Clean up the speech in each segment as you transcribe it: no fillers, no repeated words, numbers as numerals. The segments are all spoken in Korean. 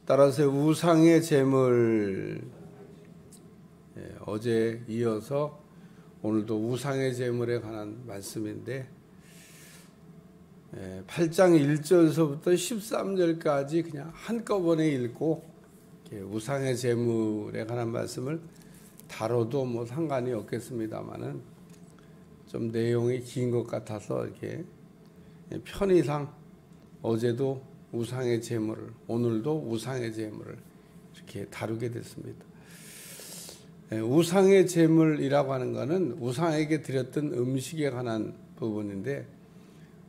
따라서 우상의 제물, 어제 이어서 오늘도 우상의 제물에 관한 말씀인데 8장 1절서부터 13절까지 그냥 한꺼번에 읽고 우상의 제물에 관한 말씀을 다뤄도 뭐 상관이 없겠습니다만은 좀 내용이 긴 것 같아서 이렇게 편의상 어제도 우상의 제물을, 오늘도 우상의 제물을 이렇게 다루게 됐습니다. 우상의 제물이라고 하는 것은 우상에게 드렸던 음식에 관한 부분인데,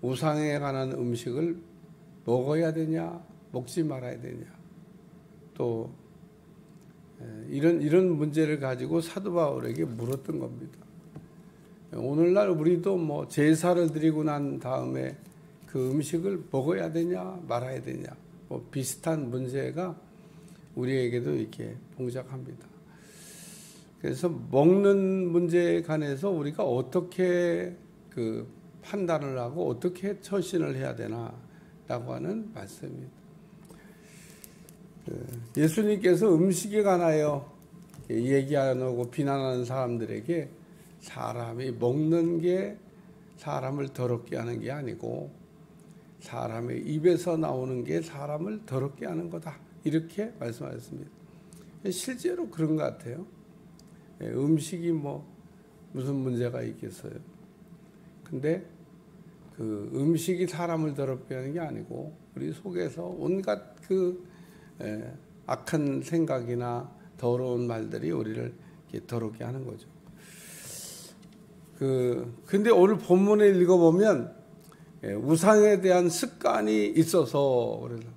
우상에 관한 음식을 먹어야 되냐, 먹지 말아야 되냐, 또 이런 문제를 가지고 사도 바울에게 물었던 겁니다. 오늘날 우리도 뭐 제사를 드리고 난 다음에 그 음식을 먹어야 되냐 말아야 되냐, 뭐 비슷한 문제가 우리에게도 이렇게 봉착합니다. 그래서 먹는 문제에 관해서 우리가 어떻게 그 판단을 하고 어떻게 처신을 해야 되나라고 하는 말씀입니다. 예수님께서 음식에 관하여 얘기하고 비난하는 사람들에게 사람이 먹는 게 사람을 더럽게 하는 게 아니고 사람의 입에서 나오는 게 사람을 더럽게 하는 거다, 이렇게 말씀하셨습니다. 실제로 그런 것 같아요. 음식이 뭐 무슨 문제가 있겠어요. 근데 그 음식이 사람을 더럽게 하는 게 아니고 우리 속에서 온갖 그 악한 생각이나 더러운 말들이 우리를 이렇게 더럽게 하는 거죠. 근데 오늘 본문을 읽어보면 우상에 대한 습관이 있어서, 그래서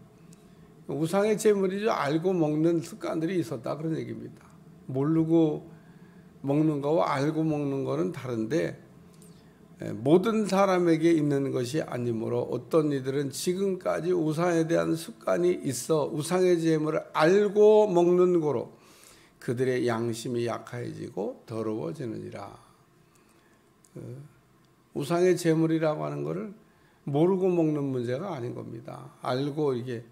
우상의 제물이죠. 알고 먹는 습관들이 있었다, 그런 얘기입니다. 모르고 먹는 거와 알고 먹는 거는 다른데, 모든 사람에게 있는 것이 아니므로 어떤 이들은 지금까지 우상에 대한 습관이 있어 우상의 제물을 알고 먹는 거로 그들의 양심이 약해지고 더러워지느니라. 우상의 제물이라고 하는 것을 모르고 먹는 문제가 아닌 겁니다. 알고 이게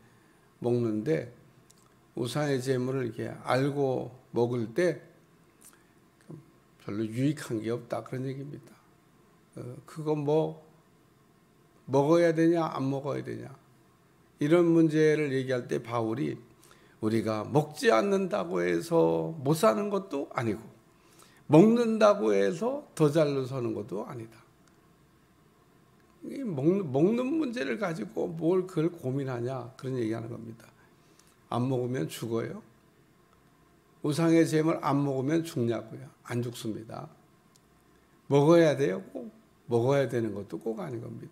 먹는데, 우상의 제물을 이렇게 알고 먹을 때 별로 유익한 게 없다, 그런 얘기입니다. 그거 뭐 먹어야 되냐 안 먹어야 되냐, 이런 문제를 얘기할 때 바울이 우리가 먹지 않는다고 해서 못 사는 것도 아니고 먹는다고 해서 더 잘 서는 것도 아니다. 먹는 문제를 가지고 뭘 그걸 고민하냐, 그런 얘기하는 겁니다. 안 먹으면 죽어요? 우상의 제물 안 먹으면 죽냐고요? 안 죽습니다. 먹어야 돼요? 꼭 먹어야 되는 것도 꼭 아닌 겁니다.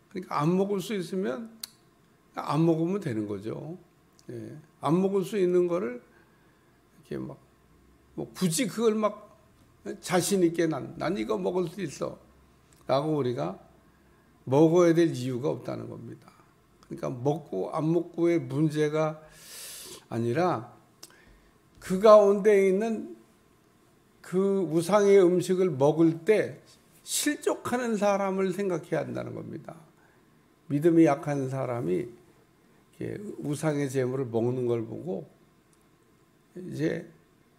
그러니까 안 먹을 수 있으면 안 먹으면 되는 거죠. 안 먹을 수 있는 거를 이렇게 막 뭐 굳이 그걸 막 자신 있게 난 이거 먹을 수 있어 라고 우리가 먹어야 될 이유가 없다는 겁니다. 그러니까 먹고 안 먹고의 문제가 아니라 그 가운데 있는 그 우상의 음식을 먹을 때 실족하는 사람을 생각해야 한다는 겁니다. 믿음이 약한 사람이 우상의 제물을 먹는 걸 보고 이제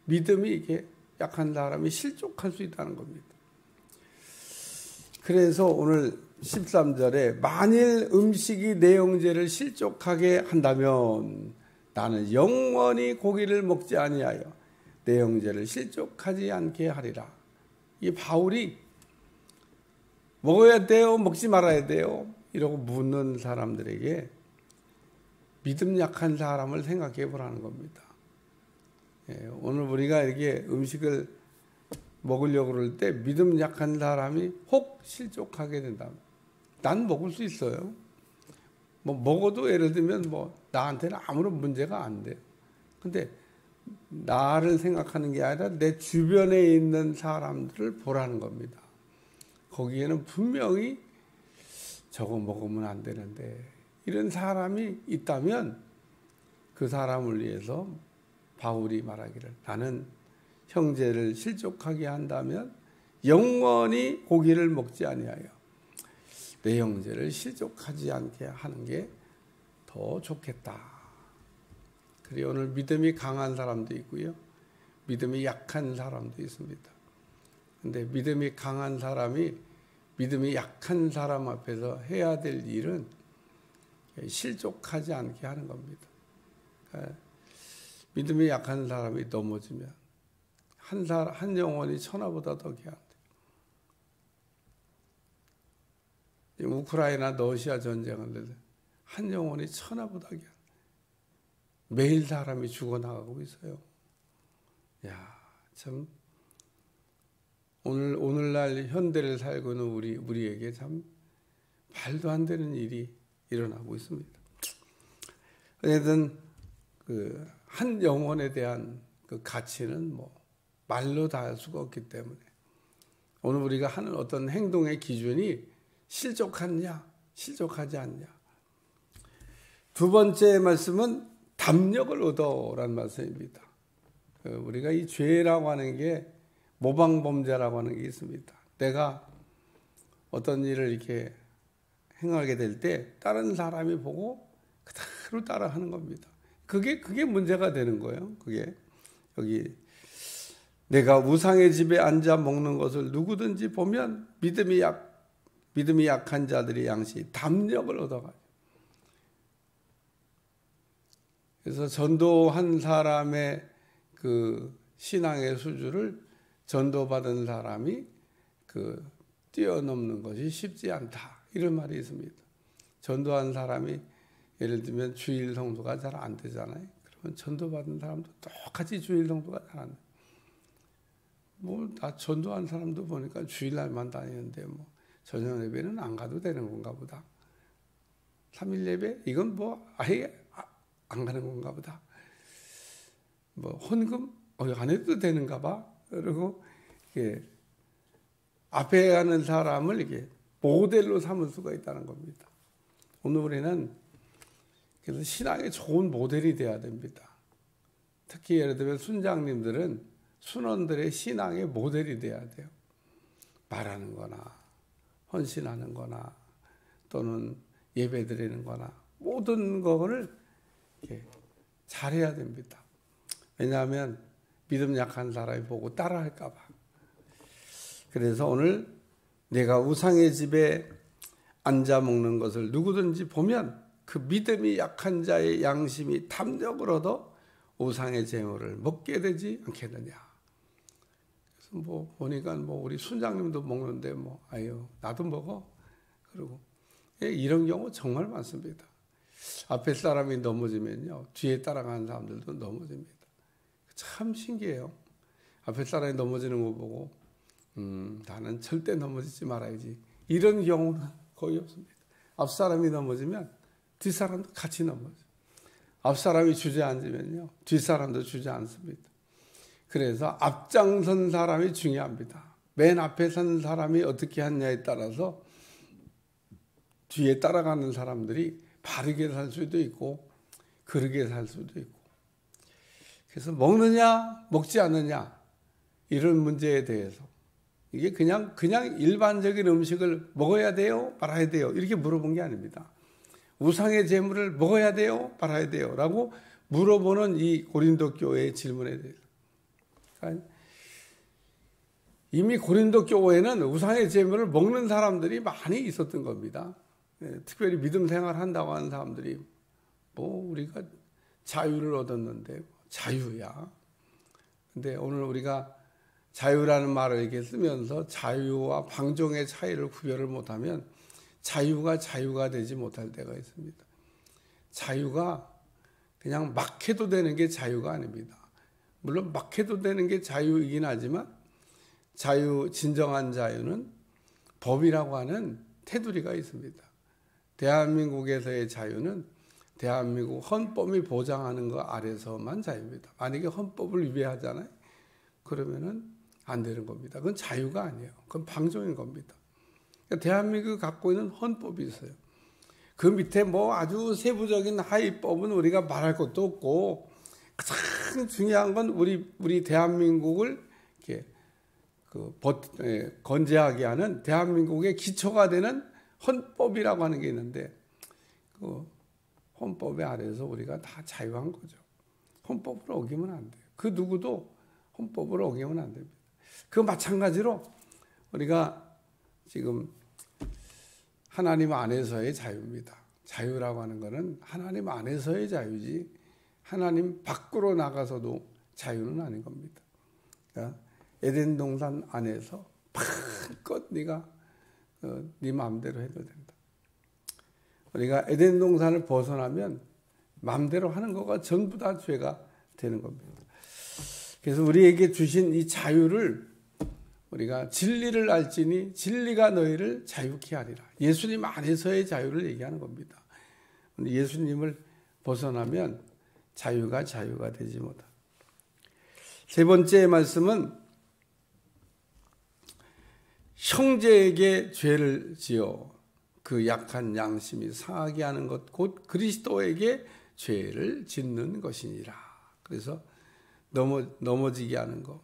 믿음이 이렇게 약한 사람이 실족할 수 있다는 겁니다. 그래서 오늘 13절에 만일 음식이 내 형제를 실족하게 한다면 나는 영원히 고기를 먹지 아니하여 내 형제를 실족하지 않게 하리라. 이 바울이 먹어야 돼요, 먹지 말아야 돼요, 이러고 묻는 사람들에게 믿음 약한 사람을 생각해 보라는 겁니다. 오늘 우리가 이렇게 음식을 먹으려고 그럴 때 믿음 약한 사람이 혹 실족하게 된다면, 난 먹을 수 있어요. 뭐 먹어도 예를 들면 뭐 나한테는 아무런 문제가 안 돼요. 근데 나를 생각하는 게 아니라 내 주변에 있는 사람들을 보라는 겁니다. 거기에는 분명히 저거 먹으면 안 되는데, 이런 사람이 있다면 그 사람을 위해서 바울이 말하기를 나는 형제를 실족하게 한다면 영원히 고기를 먹지 아니하여 내 형제를 실족하지 않게 하는 게 더 좋겠다. 그리고 오늘 믿음이 강한 사람도 있고요. 믿음이 약한 사람도 있습니다. 근데 믿음이 강한 사람이 믿음이 약한 사람 앞에서 해야 될 일은 실족하지 않게 하는 겁니다. 그러니까 믿음이 약한 사람이 넘어지면 한 영혼이 천하보다 더 귀한데. 우크라이나 러시아 전쟁을 한 영혼이 천하보다 귀한. 매일 사람이 죽어나가고 있어요. 야, 참 오늘날 현대를 살고 있는 우리에게 참 말도 안 되는 일이 일어나고 있습니다. 어쨌든 그 한 영혼에 대한 그 가치는 뭐 말로 다 할 수가 없기 때문에 오늘 우리가 하는 어떤 행동의 기준이 실족하느냐, 실족하지 않냐. 두 번째 말씀은 담력을 얻어라는 말씀입니다. 우리가 이 죄라고 하는 게 모방범죄라고 하는 게 있습니다. 내가 어떤 일을 이렇게 행하게 될 때 다른 사람이 보고 그대로 따라하는 겁니다. 그게 문제가 되는 거예요. 그게 여기 내가 우상의 집에 앉아 먹는 것을 누구든지 보면 믿음이 약한 자들이 양시 담력을 얻어가요. 그래서 전도한 사람의 그 신앙의 수준을 전도받은 사람이 그 뛰어넘는 것이 쉽지 않다. 이런 말이 있습니다. 전도한 사람이 예를 들면 주일 성도가 잘 안 되잖아요. 그러면 전도받은 사람도 똑같이 주일 성도가 잘 안 돼. 뭐 나 전도한 사람도 보니까 주일날만 다니는데 뭐 저녁 예배는 안 가도 되는 건가 보다. 3일 예배 이건 뭐 아예 안 가는 건가 보다. 뭐 헌금 안 해도 되는가 봐. 그리고 이게 앞에 가는 사람을 이게 모델로 삼을 수가 있다는 겁니다. 오늘 우리는 그래서 신앙에 좋은 모델이 돼야 됩니다. 특히 예를 들면 순장님들은 순원들의 신앙의 모델이 돼야 돼요. 말하는 거나 헌신하는 거나 또는 예배 드리는 거나 모든 거를 이렇게 잘해야 됩니다. 왜냐하면 믿음 약한 사람이 보고 따라할까 봐. 그래서 오늘 내가 우상의 집에 앉아 먹는 것을 누구든지 보면 그 믿음이 약한 자의 양심이 담력을 얻어 우상의 제물을 먹게 되지 않겠느냐. 그래서 뭐 보니까 뭐 우리 순장님도 먹는데 뭐 아유 나도 먹어. 그리고 이런 경우 정말 많습니다. 앞에 사람이 넘어지면요 뒤에 따라가는 사람들도 넘어집니다. 참 신기해요. 앞에 사람이 넘어지는 거 보고 나는 절대 넘어지지 말아야지. 이런 경우는 거의 없습니다. 앞 사람이 넘어지면 뒷 사람도 같이 넘어져요. 앞 사람이 주저앉으면요 뒷 사람도 주저앉습니다. 그래서 앞장선 사람이 중요합니다. 맨 앞에 선 사람이 어떻게 하느냐에 따라서 뒤에 따라가는 사람들이 바르게 살 수도 있고 그르게 살 수도 있고. 그래서 먹느냐 먹지 않느냐 이런 문제에 대해서 이게 그냥 일반적인 음식을 먹어야 돼요 말아야 돼요 이렇게 물어본 게 아닙니다. 우상의 제물을 먹어야 돼요 말아야 돼요 라고 물어보는 이 고린도 교회의 질문에 대해서 그러니까 이미 고린도 교회는 우상의 제물을 먹는 사람들이 많이 있었던 겁니다. 특별히 믿음 생활한다고 하는 사람들이 뭐 우리가 자유를 얻었는데 자유야. 근데 오늘 우리가 자유라는 말을 이렇게 쓰면서 자유와 방종의 차이를 구별을 못하면 자유가 되지 못할 때가 있습니다. 자유가 그냥 막 해도 되는 게 자유가 아닙니다. 물론 막 해도 되는 게 자유이긴 하지만 진정한 자유는 법이라고 하는 테두리가 있습니다. 대한민국에서의 자유는 대한민국 헌법이 보장하는 것 아래서만 자유입니다. 만약에 헌법을 위배하잖아요. 그러면은 안 되는 겁니다. 그건 자유가 아니에요. 그건 방종인 겁니다. 그러니까 대한민국이 갖고 있는 헌법이 있어요. 그 밑에 뭐 아주 세부적인 하위법은 우리가 말할 것도 없고 가장 중요한 건 우리 대한민국을 이렇게 건재하게 하는 대한민국의 기초가 되는 헌법이라고 하는 게 있는데 그 헌법의 아래에서 우리가 다 자유한 거죠. 헌법을 어기면 안 돼요. 그 누구도 헌법을 어기면 안 됩니다. 그 마찬가지로 우리가 지금 하나님 안에서의 자유입니다. 자유라고 하는 것은 하나님 안에서의 자유지 하나님 밖으로 나가서도 자유는 아닌 겁니다. 그러니까 에덴 동산 안에서 마음껏 네가 네 마음대로 해도 된다. 우리가 에덴 동산을 벗어나면 마음대로 하는 거가 전부 다 죄가 되는 겁니다. 그래서 우리에게 주신 이 자유를 우리가 진리를 알지니 진리가 너희를 자유케 하리라. 예수님 안에서의 자유를 얘기하는 겁니다. 예수님을 벗어나면 자유가 되지 못한다. 세 번째 말씀은 형제에게 죄를 지어 그 약한 양심이 상하게 하는 것 곧 그리스도에게 죄를 짓는 것이니라. 그래서 넘어지게 하는 것.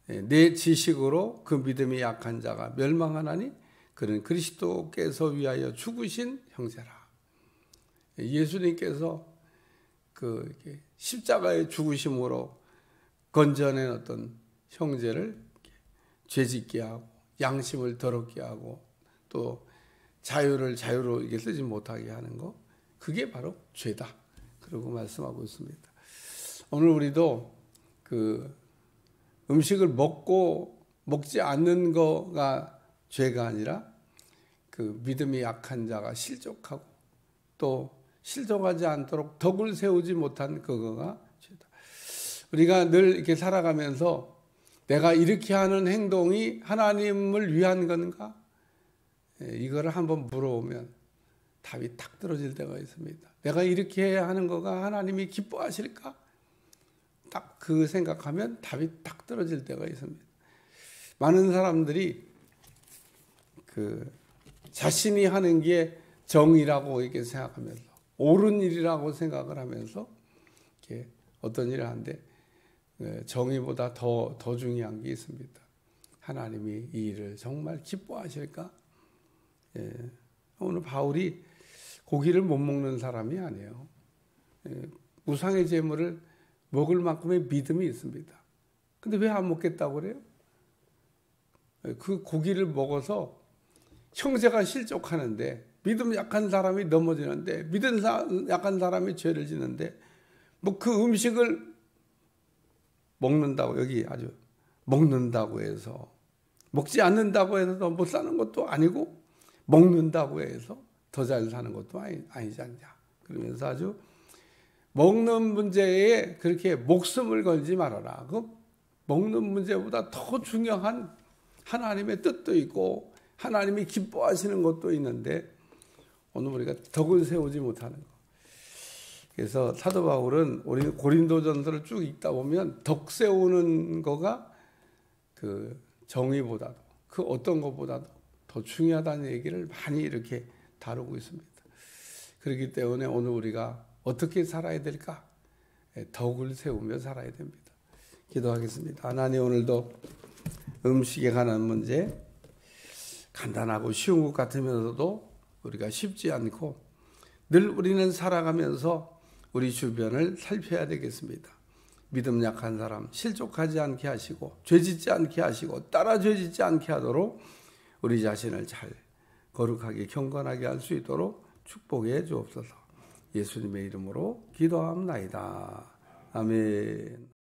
내 지식으로 그 믿음이 약한 자가 멸망하나니 그는 그리스도께서 위하여 죽으신 형제라. 예수님께서 그 십자가의 죽으심으로 건져낸 어떤 형제를 죄짓게 하고 양심을 더럽게 하고 또 자유로 이게 쓰지 못하게 하는 거, 그게 바로 죄다. 그러고 말씀하고 있습니다. 오늘 우리도 그 음식을 먹지 않는 거가 죄가 아니라 그 믿음이 약한 자가 실족하고 또 실족하지 않도록 덕을 세우지 못한 그거가 죄다. 우리가 늘 이렇게 살아가면서 내가 이렇게 하는 행동이 하나님을 위한 건가? 이거를 한번 물어보면 답이 탁 떨어질 때가 있습니다. 내가 이렇게 해야 하는 거가 하나님이 기뻐하실까? 딱 그 생각하면 답이 딱 떨어질 때가 있습니다. 많은 사람들이 그 자신이 하는 게 정의라고 이렇게 생각하면서 옳은 일이라고 생각을 하면서 이렇게 어떤 일을 하는데 정의보다 더 중요한 게 있습니다. 하나님이 이 일을 정말 기뻐하실까? 오늘 바울이 고기를 못 먹는 사람이 아니에요. 우상의 제물을 먹을 만큼의 믿음이 있습니다. 근데 왜 안 먹겠다고 그래요? 그 고기를 먹어서 형제가 실족하는데 믿음 약한 사람이 넘어지는데 믿음 약한 사람이 죄를 짓는데 뭐 그 음식을 먹는다고 여기 아주 먹는다고 해서 먹지 않는다고 해서 못 사는 것도 아니고 먹는다고 해서 더 잘 사는 것도 아니지 않냐. 그러면서 아주 먹는 문제에 그렇게 목숨을 걸지 말아라. 그 먹는 문제보다 더 중요한 하나님의 뜻도 있고 하나님이 기뻐하시는 것도 있는데 오늘 우리가 덕을 세우지 못하는 것. 그래서 사도 바울은 우리 고린도전서를 쭉 읽다 보면 덕 세우는 거가 그 정의보다도 그 어떤 것보다도 더 중요하다는 얘기를 많이 이렇게 다루고 있습니다. 그렇기 때문에 오늘 우리가 어떻게 살아야 될까? 덕을 세우며 살아야 됩니다. 기도하겠습니다. 하나님, 오늘도 음식에 관한 문제 간단하고 쉬운 것 같으면서도 우리가 쉽지 않고 늘 우리는 살아가면서 우리 주변을 살펴야 되겠습니다. 믿음 약한 사람 실족하지 않게 하시고 죄짓지 않게 하시고 따라 죄짓지 않게 하도록 우리 자신을 잘 거룩하게 경건하게 할 수 있도록 축복해 주옵소서. 예수님의 이름으로 기도합니다. 아멘.